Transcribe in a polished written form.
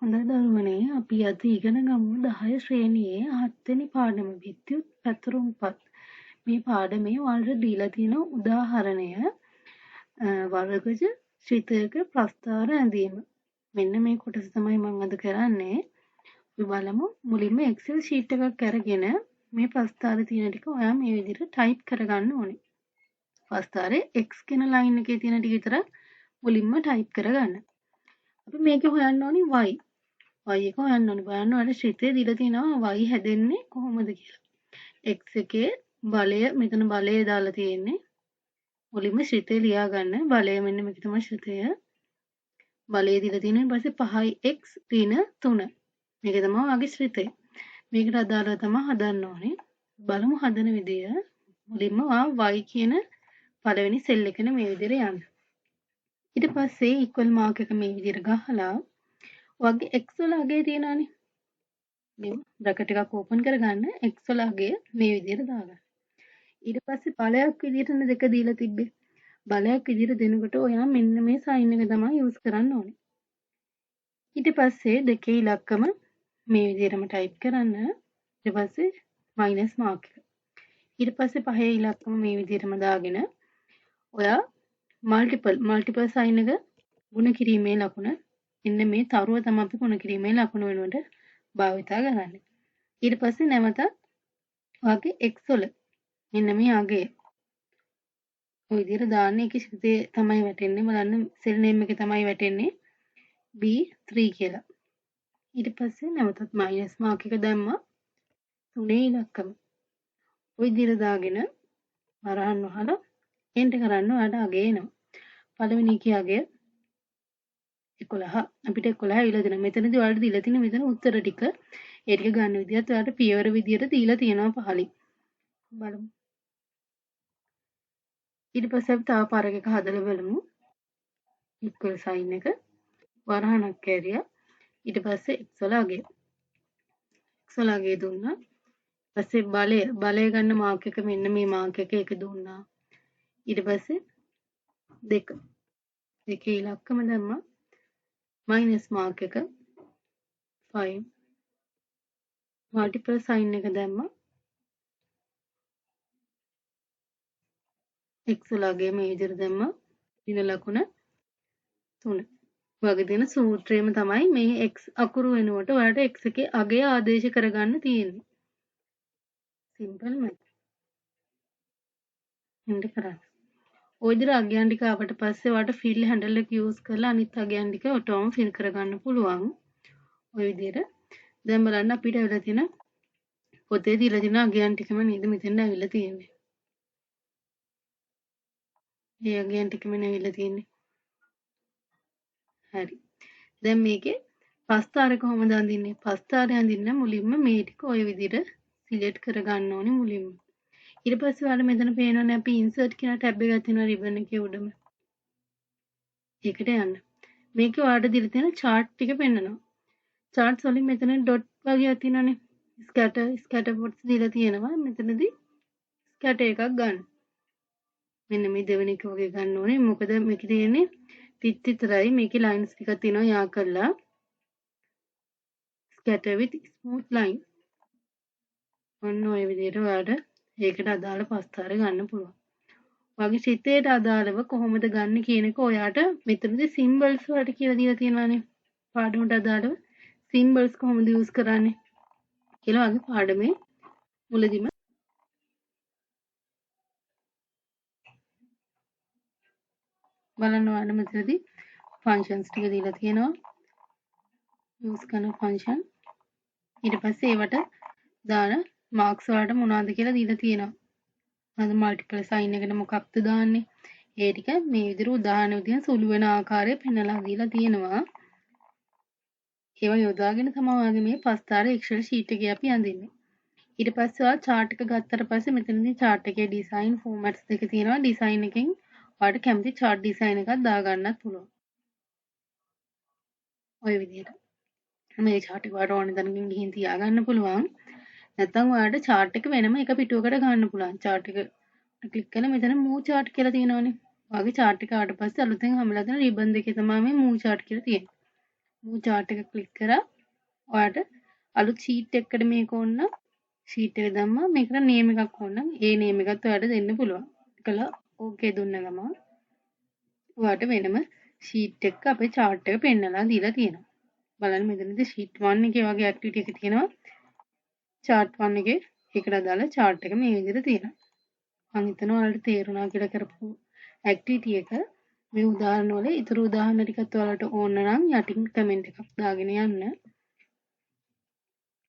හොඳයි දරුවනේ අපි අද ඉගෙන ගමු 10 ශ්‍රේණියේ 7 වෙනි පාඩම විද්‍යුත් පැතුරුම්පත්. මේ පාඩමේ ඔයාලට දීලා තියෙන උදාහරණය වර්ගජ ශ්‍රිතයක ප්‍රස්ථාර ඇඳීම. මෙන්න මේ කොටස තමයි මම අද කරන්නේ. අපි බලමු මුලින්ම Excel sheet එකක් අරගෙන මේ ප්‍රස්ථාර තියෙන ටික ඔයා මේ විදිහට ටයිප් කරගන්න ඕනේ. ප්‍රස්ථාරේ X කියන ලයින් එකේ තියෙන ටික විතර මුලින්ම ටයිප් කරගන්න. අපි මේක හොයන්න ඕනේ y. y එක හොයන්න ඕනේ. බලන්න ඔයාලට ශ්‍රිතය දීලා තියෙනවා y හැදෙන්නේ කොහොමද කියලා. x එකේ බලය මෙතන බලය දාලා තියෙන්නේ. මුලින්ම ශ්‍රිතය ලියා ගන්න. බලය මෙන්න මේක තමයි ශ්‍රිතය. බලය දීලා තියෙනවා. ඊට පස්සේ 5x ඍණ 3. මේක තමයි ඔයාගේ ශ්‍රිතය. මේකට අදාළව තමයි හදන්න ඕනේ. බලමු හදන විදිය. මුලින්ම ඔයා y කියන පළවෙනි සෙල් එකනේ මේ විදිහට යන්න. ඊට පස්සේ ඉක්වල් මාක් එක මේ විදිහට ගහලා ඔයාගේ x වල අගය තියෙනවානේ. මේ බ්‍රැකට් එකක් ඕපන් කරගන්න x වල අගය මේ විදිහට දාගන්න. ඊට පස්සේ බලයක් විදිහට දෙක දීලා තිබ්බේ. බලයක් විදිහට දෙනකොට ඔයා මෙන්න මේ සයින් එක තමයි යූස් කරන්න ඕනේ. ඊට පස්සේ දෙකේ ඉලක්කම මේ විදිහටම ටයිප් කරන්න. ඊට පස්සේ මයිනස් මාක් එක. ඊට පස්සේ පහේ ඉලක්කම මේ විදිහටම දාගෙන ඔයා මල්ටිපල් සයින් එක ගුණ කිරීමේ ලකුණ එන්න මේ තරුව තමයි අපි ගුණ කිරීමේ ලකුණ වෙනුවට භාවිතා කරන්නේ. ඊට පස්සේ නැවතත් ඔයාගේ x වල මෙන්න මේ අගය ඔය විදිහට දාන්න. ඒකේ ශ්‍රිතය තමයි වැටෙන්නේ. බලන්න සෙල් නේම් එකේ තමයි වැටෙන්නේ B3 කියලා. ඊට පස්සේ නැවතත් මයිනස් මාක් එක දැම්මා. තුනේ ඉලක්කම ඔය විදිහට දාගෙන වරහන් වහලා එන්ටර් කරන්න ඔයාලට අගය එනවා. පළවෙනි එකේ අගය 11. අපිට 11 ඇවිල්ලා දෙනවා. මෙතනදී ඔයාලට දීලා තියෙන මෙතන උත්තර ටික ඒ ටික ගන්න විදිහත් ඔයාලට පියවර විදිහට දීලා තියෙනවා පහලින්. බලමු. ඊට පස්සේ අපි තව පාරක එක හදලා බලමු. ඉක්වල් සයින් එක වරහණක් කැරියා. ඊට පස්සේ x වල අගය. x වල අගය දුන්නා. ඊපස්සේ බලය ගන්න මාක් එක මෙන්න මේ මාක් එක දුන්නා. ඊට පස්සේ 2. දෙකේ ඉලක්කම දැම්මා. මයිනස් මාක් එක 5. මල්ටිපල් සයින් එක දැම්මා. x වල අගය මේ විදිහට දැම්මා. ඍණ ලකුණ 3. වගේ දෙන සූත්‍රයම තමයි මේ x අකුරු වෙනුවට ඔයාලට x එකේ අගය ආදේශ කරගන්න තියෙන්නේ. Simple math. එන්න කරන්න. ඔය විදිහට අගයන් ටික ආවට පස්සේ ඔයාලට ෆිල් හැන්ඩල් එක යූස් කරලා අනිත් අගයන් ටික ඔටෝම ෆිල් කරගන්න පුළුවන්. ඔය විදිහට දැන් බලන්න අපිට ඇවිල්ලා තියෙන පොතේ දීලා තියෙන අගයන් ටිකම නේද මෙතෙන් ඇවිල්ලා තියෙන්නේ. මේ අගයන් ටිකම ඇවිල්ලා තියෙන්නේ. හරි. දැන් මේකේ ප්‍රස්ථාර කොහොමද අඳින්නේ? ප්‍රස්ථාරය අඳින්න මුලින්ම මේ ටික ඔය විදිහට සිලෙක්ට් කරගන්න ඕනේ මුලින්ම. ඊට පස්සේ ඔයාලට මෙතන පේනවනේ අපි ඉන්සර්ට් කියන ටැබ් එකක් තියෙනවා රිබන් එකේ උඩම. ඒකට යන්න. මේකේ ඔයාලට දීලා තියෙන chart ටික පෙන්නනවා. charts වලින් මෙතන dot වගේක් තියෙනවානේ. scatter plots දීලා තියෙනවා. මෙතනදී scatter එකක් ගන්න. මෙන්න මේ දෙවෙනි එක වගේ ගන්න ඕනේ. මොකද මේකේ තියෙන්නේ තිත් විතරයි. මේකේ lines ටිකක් තියෙනවා යා කරලා. scatter with smooth line. ඔන්න ඔය විදිහට ඔයාලට ඒකට අදාළ ප්‍රස්ථාර ගන්න පුළුවන්. ඔයාගේ ශ්‍රිතයට අදාළව කොහොමද ගන්න කියන එක ඔයාට මෙතනදී symbols වලට කියලා දීලා තියෙනවානේ. පාඩමට අදාළව symbols කොහොමද use කරන්නේ කියලා ඔයාගේ පාඩමේ මුලදීම බලන්න ඔයාලා මෙතනදී functions ටික දීලා තියෙනවා. use කරන function ඊට පස්සේ ඒවට දාන marks වලට මොනවද කියලා දීලා තියෙනවා. අද මල්ටිපල් සයින් එකට මොකක්ද දාන්නේ? ඒ ටික මේ විදිහට උදාහරණ විදිහට සුළු වෙන ආකාරය පෙන්නලා දීලා තියෙනවා. ඒවා යොදාගෙන තමයි ඔයාගේ මේ ප්‍රස්ථාර Excel sheet එකේ අපි අඳින්නේ. ඊට පස්සේ ඔයා chart එක ගත්තට පස්සේ මෙතනදී chart එකේ design formats දෙක තියෙනවා. design එකෙන් ඔයාලට කැමති chart design එකක් දාගන්නත් පුළුවන්. ඔය විදිහට. මේ chart එක ඔයාලට ඕන තැනකින් ගිහින් තියාගන්න පුළුවන්. නැත්නම් ඔයාලට chart එක වෙනම එක පිටුවකට ගන්න පුළුවන්. chart එක ක්ලික් කරලා මෙතන move chart කියලා තියෙනවානේ. ඔයාගේ chart එක ආවට පස්සේ අලුතෙන් හම්බෙලා තියෙන ribbon දෙකේ තමයි මේ move chart කියලා තියෙන්නේ. මූ chart එක ක්ලික් කරා. ඔයාට අලුත් sheet එකකට මේක ඕන නම් sheet එක දැම්මා. මේකට name එකක් ඕන නම් ඒ name එකත් ඔයාට දෙන්න පුළුවන්. කළා okay දුන්න ගමන් ඔයාට වෙනම sheet එක අපේ chart එක පෙන්නලා දීලා තියෙනවා. බලන්න මෙතනදී sheet 1 එකේ වගේ activity එක තියෙනවා. chart 1 එකේ ඒකට අදාළ chart එක මේ විදිහට තියෙනවා. මම හිතනවා ඔයාලට තේරුණා කියලා කරපු activity එක. මේ උදාහරණ වල ඉතුරු උදාහරණ ටිකත් ඔයාලට ඕන නම් යටින් කමෙන්ට් එකක් දාගෙන යන්න.